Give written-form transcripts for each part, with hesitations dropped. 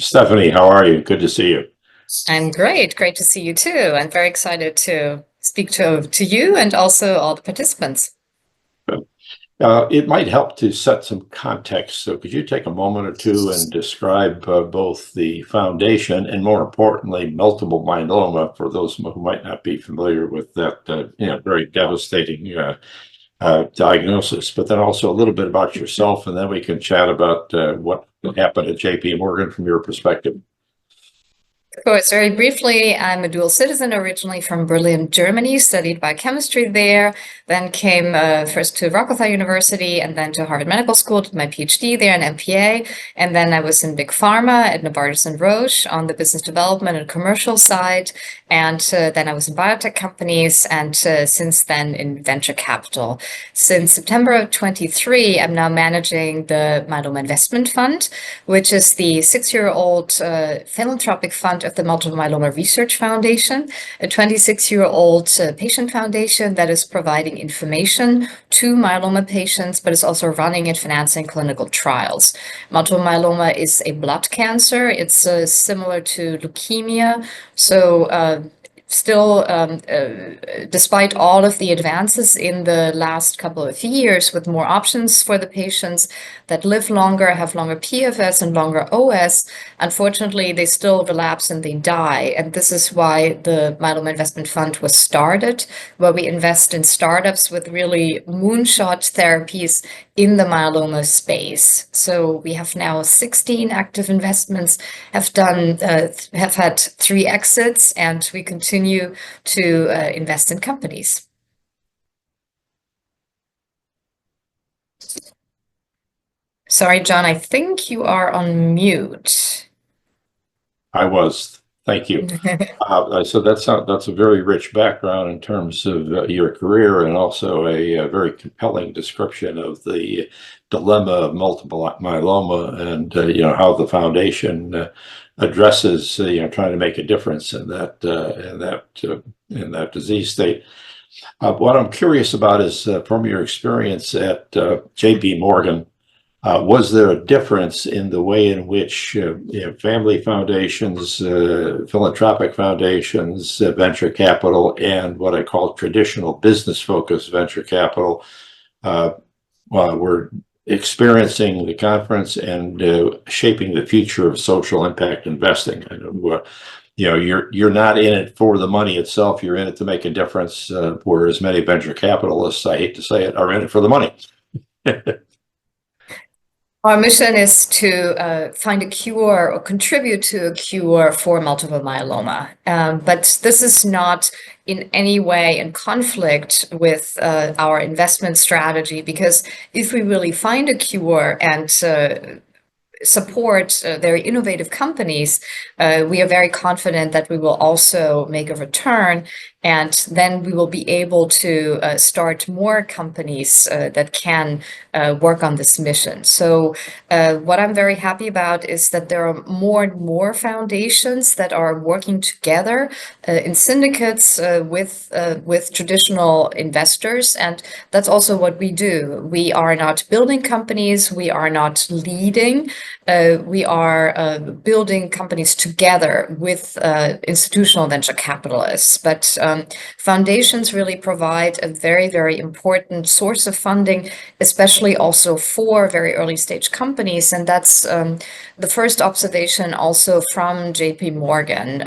Stephanie, how are you? Good to see you. I'm great. Great to see you too. I'm very excited to speak to you and also all the participants. It might help to set some context. So could you take a moment or two and describe both the foundation and, more importantly, multiple myeloma for those who might not be familiar with that very devastating diagnosis, but then also a little bit about yourself, and then we can chat about what happened at JP Morgan from your perspective. Of course, very briefly, I'm a dual citizen originally from Berlin, Germany, studied biochemistry there, then came first to Rockefeller University and then to Harvard Medical School, did my PhD there in MPA, and then I was in big pharma at Novartis and Roche on the business development and commercial side, and then I was in biotech companies, and since then in venture capital. Since September of 23, I'm now managing the Myeloma Investment Fund, which is the 6-year-old philanthropic fund of the Multiple Myeloma Research Foundation, a 26-year-old patient foundation that is providing information to myeloma patients, but is also running and financing clinical trials. Multiple myeloma is a blood cancer. It's similar to leukemia. So still, despite all of the advances in the last couple of years with more options for the patients that live longer, have longer PFS and longer OS, unfortunately, they still relapse and they die. And this is why the Myeloma Investment Fund was started, where we invest in startups with really moonshot therapies in the myeloma space. So we have now 16 active investments, have had 3 exits, and we continue to invest in companies. Sorry, John, I think you are on mute. I was. Thank you. So that's a very rich background in terms of your career, and also a very compelling description of the dilemma of multiple myeloma, and how the foundation addresses trying to make a difference in that disease state. What I'm curious about is from your experience at JP Morgan. Was there a difference in the way in which family foundations, philanthropic foundations, venture capital, and what I call traditional business-focused venture capital were experiencing the conference and shaping the future of social impact investing? I know, you're not in it for the money itself. You're in it to make a difference, whereas many venture capitalists, I hate to say it, are in it for the money. Our mission is to find a cure or contribute to a cure for multiple myeloma. But this is not in any way in conflict with our investment strategy, because if we really find a cure and support very innovative companies, we are very confident that we will also make a return, and then we will be able to start more companies that can work on this mission. So what I'm very happy about is that there are more and more foundations that are working together in syndicates with traditional investors, and that's also what we do. We are not building companies, we are not leading, we are building companies together with institutional venture capitalists. But foundations really provide a very, very important source of funding, especially also for very early stage companies. And that's the first observation also from JP Morgan.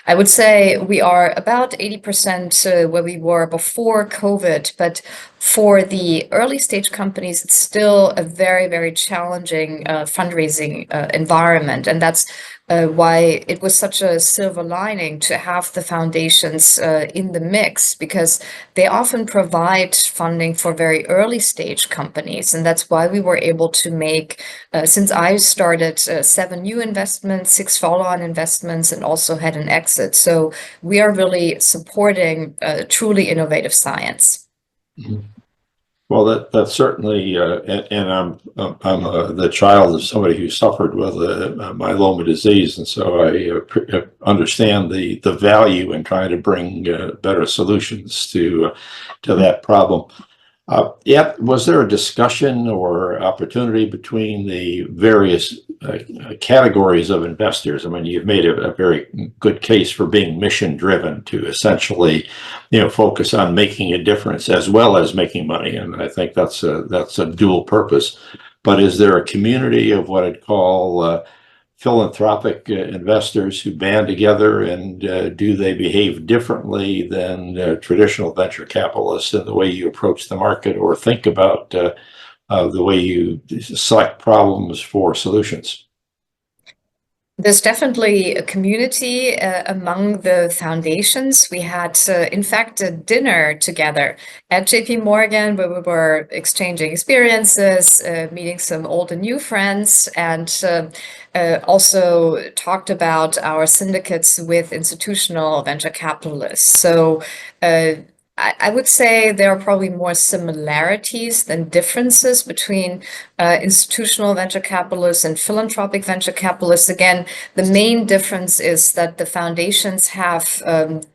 I would say we are about 80% where we were before COVID, but for the early stage companies, it's still a very, very challenging fundraising environment. And that's why it was such a silver lining to have the foundations in the mix, because they often provide funding for very early stage companies. And that's why we were able to make, since I started, 7 new investments, 6 follow-on investments, and also had an exit. So we are really supporting truly innovative science. Mm-hmm. Well, that's certainly, and I'm the child of somebody who suffered with a myeloma disease, and so I understand the value in trying to bring better solutions to that problem. Was there a discussion or opportunity between the various categories of investors. I mean, you've made a very good case for being mission driven to essentially, focus on making a difference as well as making money. And I think that's a dual purpose. But is there a community of what I'd call philanthropic investors who band together, and do they behave differently than traditional venture capitalists in the way you approach the market or think about the way you select problems for solutions? There's definitely a community among the foundations. We had, in fact, a dinner together at JP Morgan where we were exchanging experiences, meeting some old and new friends, and also talked about our syndicates with institutional venture capitalists. So I would say there are probably more similarities than differences between institutional venture capitalists and philanthropic venture capitalists. Again, the main difference is that the foundations have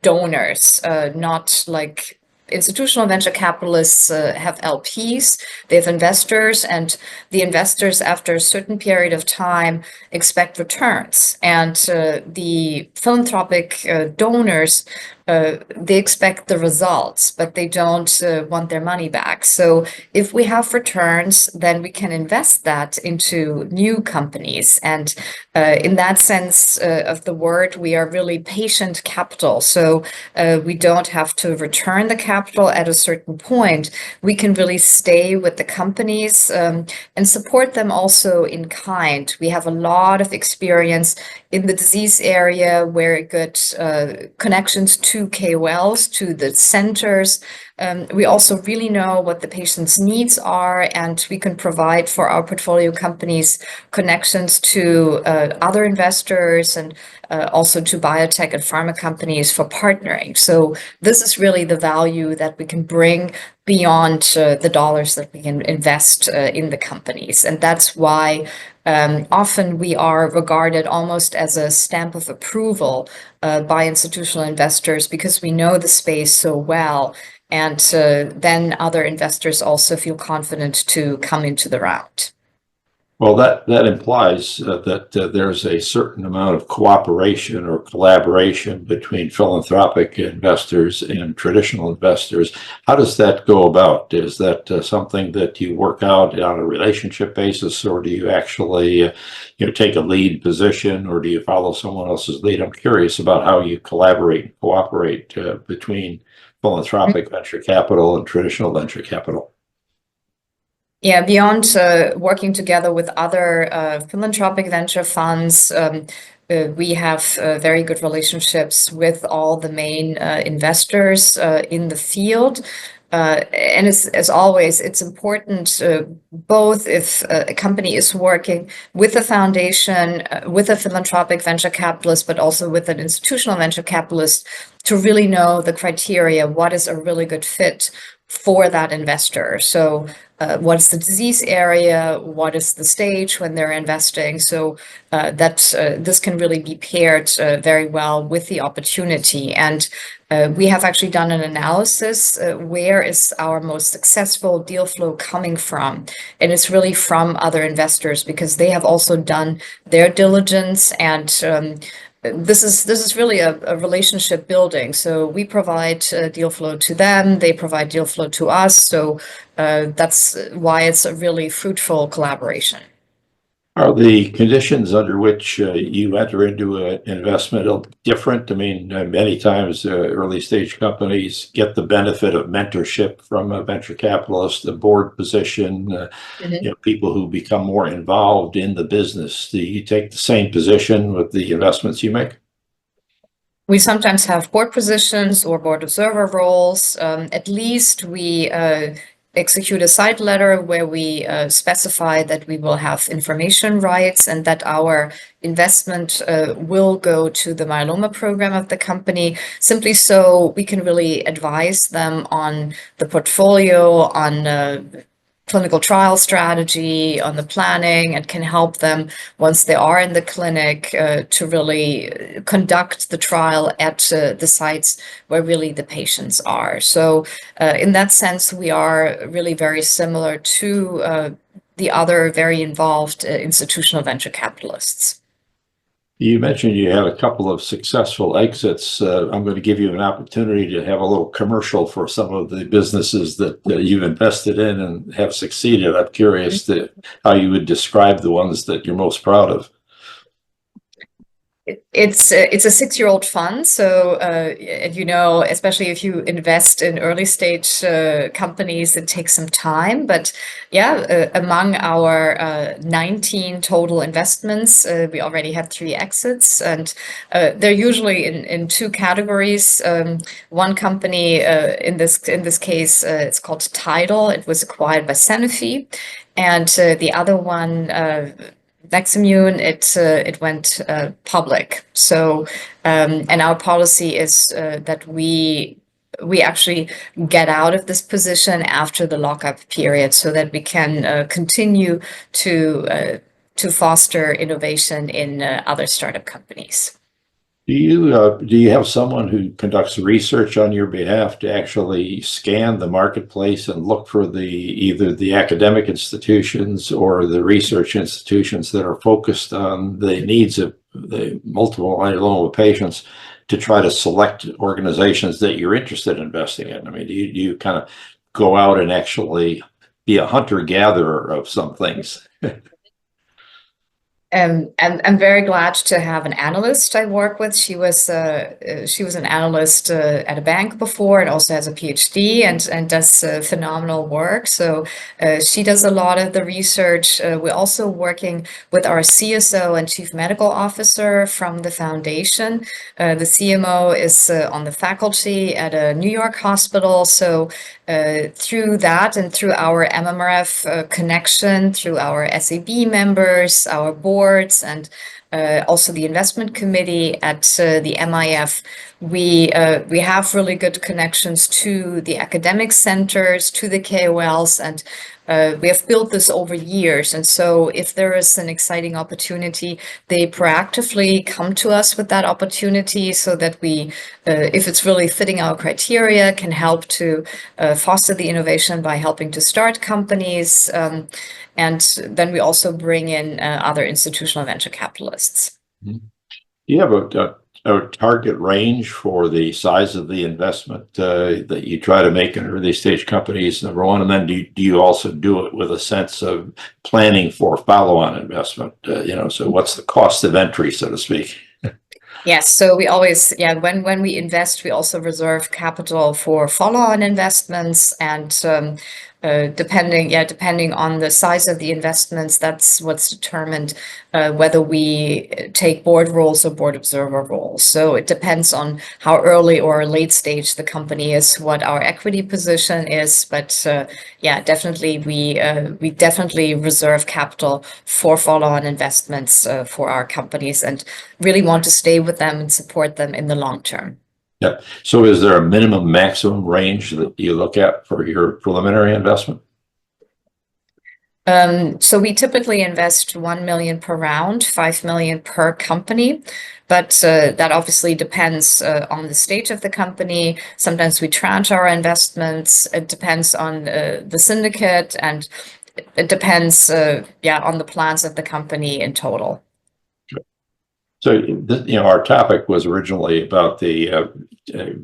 donors, not like institutional venture capitalists have LPs, they have investors, and the investors, after a certain period of time, expect returns. And the philanthropic donors, they expect the results, but they don't want their money back. So if we have returns, then we can invest that into new companies. And in that sense of the word, we are really patient capital. So we don't have to return the capital at a certain point. We can really stay with the companies and support them also in kind. We have a lot of experience in the disease area, very good connections to KOLs, to the centers. We also really know what the patient's needs are, and we can provide for our portfolio companies connections to other investors and also to biotech and pharma companies for partnering. So this is really the value that we can bring beyond the dollars that we can invest in the companies. And that's why often we are regarded almost as a stamp of approval by institutional investors, because we know the space so well. And then other investors also feel confident to come into the round. Well, that implies that there's a certain amount of cooperation or collaboration between philanthropic investors and traditional investors. How does that go about? Is that something that you work out on a relationship basis, or do you actually take a lead position, or do you follow someone else's lead? I'm curious about how you collaborate and cooperate between philanthropic venture capital and traditional venture capital. Yeah, beyond working together with other philanthropic venture funds, we have very good relationships with all the main investors in the field. And as always, it's important both if a company is working with a foundation, with a philanthropic venture capitalist, but also with an institutional venture capitalist, to really know the criteria, what is a really good fit for that investor. So what's the disease area? What is the stage when they're investing? So that this can really be paired very well with the opportunity. And we have actually done an analysis. Where is our most successful deal flow coming from? And it's really from other investors, because they have also done their diligence, and this is really a relationship building. So we provide deal flow to them, they provide deal flow to us. So that's why it's a really fruitful collaboration. Are the conditions under which you enter into an investment different? I mean, many times early stage companies get the benefit of mentorship from a venture capitalist, the board position, people who become more involved in the business. Do you take the same position with the investments you make? We sometimes have board positions or board observer roles. At least we execute a side letter where we specify that we will have information rights and that our investment will go to the myeloma program of the company, simply so we can really advise them on the portfolio, on clinical trial strategy, on the planning, and can help them once they are in the clinic to really conduct the trial at the sites where really the patients are. So in that sense, we are really very similar to the other very involved institutional venture capitalists. You mentioned you had a couple of successful exits. I'm going to give you an opportunity to have a little commercial for some of the businesses that you've invested in and have succeeded. I'm curious how you would describe the ones that you're most proud of. It's a 6-year-old fund, so you know, especially if you invest in early stage companies, it takes some time. But yeah, among our 19 total investments, we already have 3 exits, and they're usually in 2 categories. One company in this case, it's called Tidal. It was acquired by Sanofi, and the other one. Neximune, it went public. So, and our policy is that we actually get out of this position after the lockup period, so that we can continue to foster innovation in other startup companies. Do you have someone who conducts research on your behalf to actually scan the marketplace and look for either the academic institutions or the research institutions that are focused on the needs of the multiple myeloma patients to try to select organizations that you're interested in investing in? I mean, do you kind of go out and actually be a hunter-gatherer of some things? And I'm very glad to have an analyst I work with. She was an analyst at a bank before, and also has a PhD and does phenomenal work. So she does a lot of the research. We're also working with our CSO and Chief Medical Officer from the foundation. The CMO is on the faculty at a New York hospital. So through that and through our MMRF connection, through our SAB members, our boards, and also the investment committee at the MIF, we have really good connections to the academic centers, to the KOLs, and we have built this over years. And so if there is an exciting opportunity, they proactively come to us with that opportunity, so that we, if it's really fitting our criteria, can help to foster the innovation by helping to start companies. And then we also bring in other institutional venture capitalists. Do you have a target range for the size of the investment that you try to make in early stage companies, number one? And then do you also do it with a sense of planning for follow-on investment? So what's the cost of entry, so to speak? Yes, so we always, when we invest, we also reserve capital for follow-on investments, and depending on the size of the investments, that's what's determined whether we take board roles or board observer roles. So it depends on how early or late stage the company is, what our equity position is. But definitely we definitely reserve capital for follow-on investments for our companies, and really want to stay with them and support them in the long term. Yeah. So is there a minimum maximum range that you look at for your preliminary investment? So we typically invest 1 million per round, 5 million per company, but that obviously depends on the stage of the company. Sometimes we tranche our investments. It depends on the syndicate, and it depends, on the plans of the company in total. So, our topic was originally about the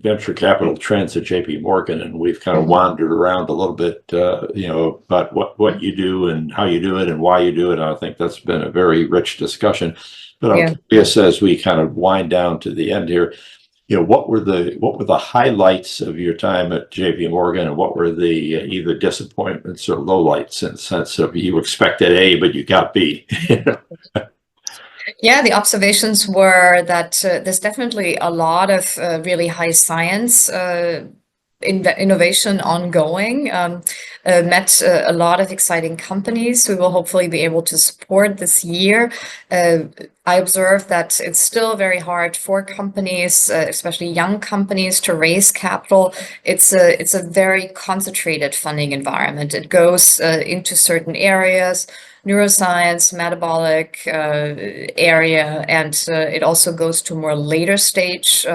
venture capital trends at JP Morgan, and we've kind of wandered around a little bit, about what you do and how you do it and why you do it. And I think that's been a very rich discussion. But I'm curious, as we kind of wind down to the end here, what were the highlights of your time at JP Morgan, and what were the either disappointments or lowlights, in the sense of you expected A, but you got B? Yeah, the observations were that there's definitely a lot of really high science in the innovation ongoing. Met a lot of exciting companies we will hopefully be able to support this year. I observe that it's still very hard for companies, especially young companies, to raise capital. It's a very concentrated funding environment. It goes into certain areas, neuroscience, metabolic area, and it also goes to more later stage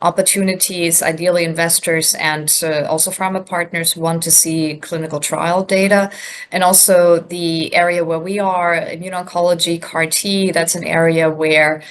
opportunities. Ideally, investors and also pharma partners want to see clinical trial data. And also the area where we are, immuno-oncology, CAR T, that's an area where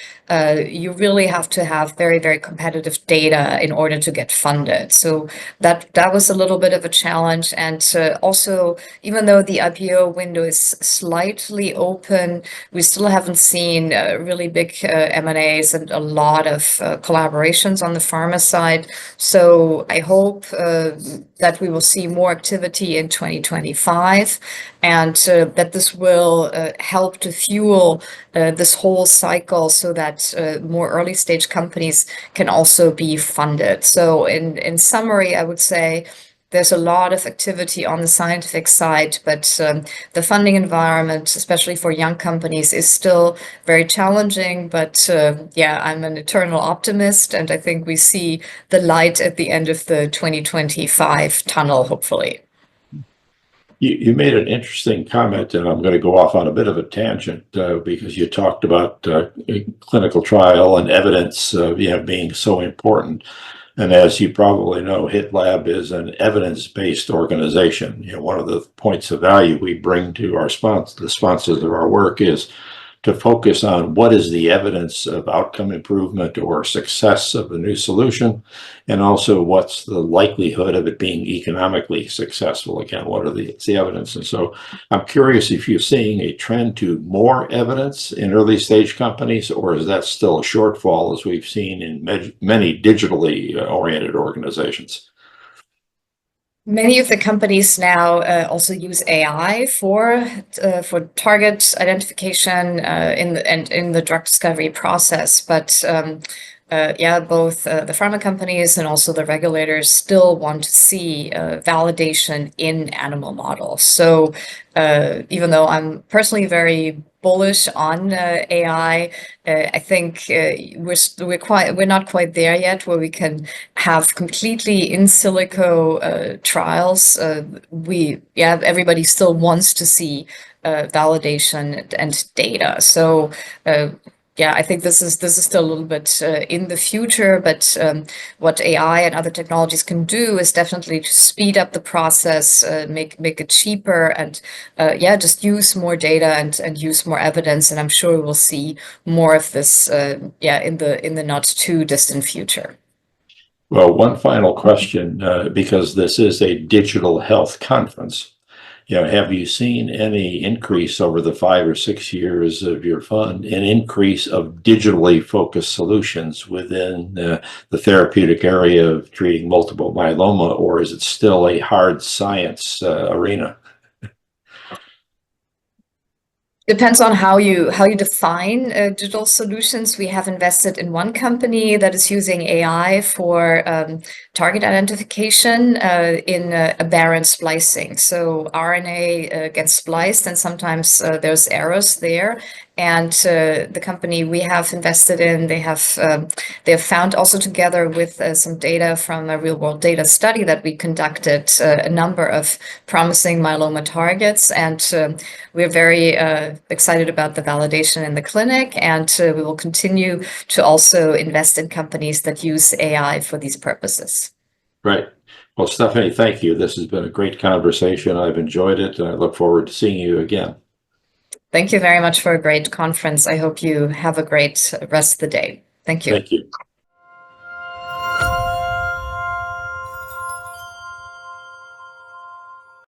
you really have to have very, very competitive data in order to get funded. So that was a little bit of a challenge. And also, even though the IPO window is slightly open, we still haven't seen really big M&As and a lot of collaborations on the pharma side. So I hope that we will see more activity in 2025, and that this will help to fuel this whole cycle so that more early stage companies can also be funded. So in summary, I would say there's a lot of activity on the scientific side, but the funding environment, especially for young companies, is still very challenging. But yeah, I'm an eternal optimist, and I think we see the light at the end of the 2025 tunnel, hopefully. You made an interesting comment, and I'm going to go off on a bit of a tangent because you talked about clinical trial and evidence being so important. And as you probably know, HITLAB is an evidence-based organization. One of the points of value we bring to our the sponsors of our work is to focus on what is the evidence of outcome improvement or success of a new solution, and also what's the likelihood of it being economically successful. Again, what are the evidence? And so I'm curious if you're seeing a trend to more evidence in early stage companies, or is that still a shortfall as we've seen in many digitally oriented organizations? Many of the companies now also use AI for target identification in the drug discovery process. But yeah, both the pharma companies and also the regulators still want to see validation in animal models. So even though I'm personally very bullish on AI, I think we're not quite there yet where we can have completely in silico trials. Everybody still wants to see validation and data. So yeah, I think this is still a little bit in the future, but what AI and other technologies can do is definitely to speed up the process, make it cheaper, and yeah, just use more data and use more evidence. And I'm sure we'll see more of this, yeah, in the not too distant future. Well, one final question, because this is a digital health conference. Have you seen any increase over the 5 or 6 years of your fund, an increase of digitally focused solutions within the therapeutic area of treating multiple myeloma, or is it still a hard science arena? Depends on how you define digital solutions. We have invested in one company that is using AI for target identification in aberrant splicing. So RNA gets spliced, and sometimes there's errors there. And the company we have invested in, they have found also, together with some data from a real-world data study that we conducted, a number of promising myeloma targets, and we're very excited about the validation in the clinic, and we will continue to also invest in companies that use AI for these purposes. Right. Well, Stephanie, thank you. This has been a great conversation. I've enjoyed it, and I look forward to seeing you again. Thank you very much for a great conference. I hope you have a great rest of the day. Thank you. Thank you.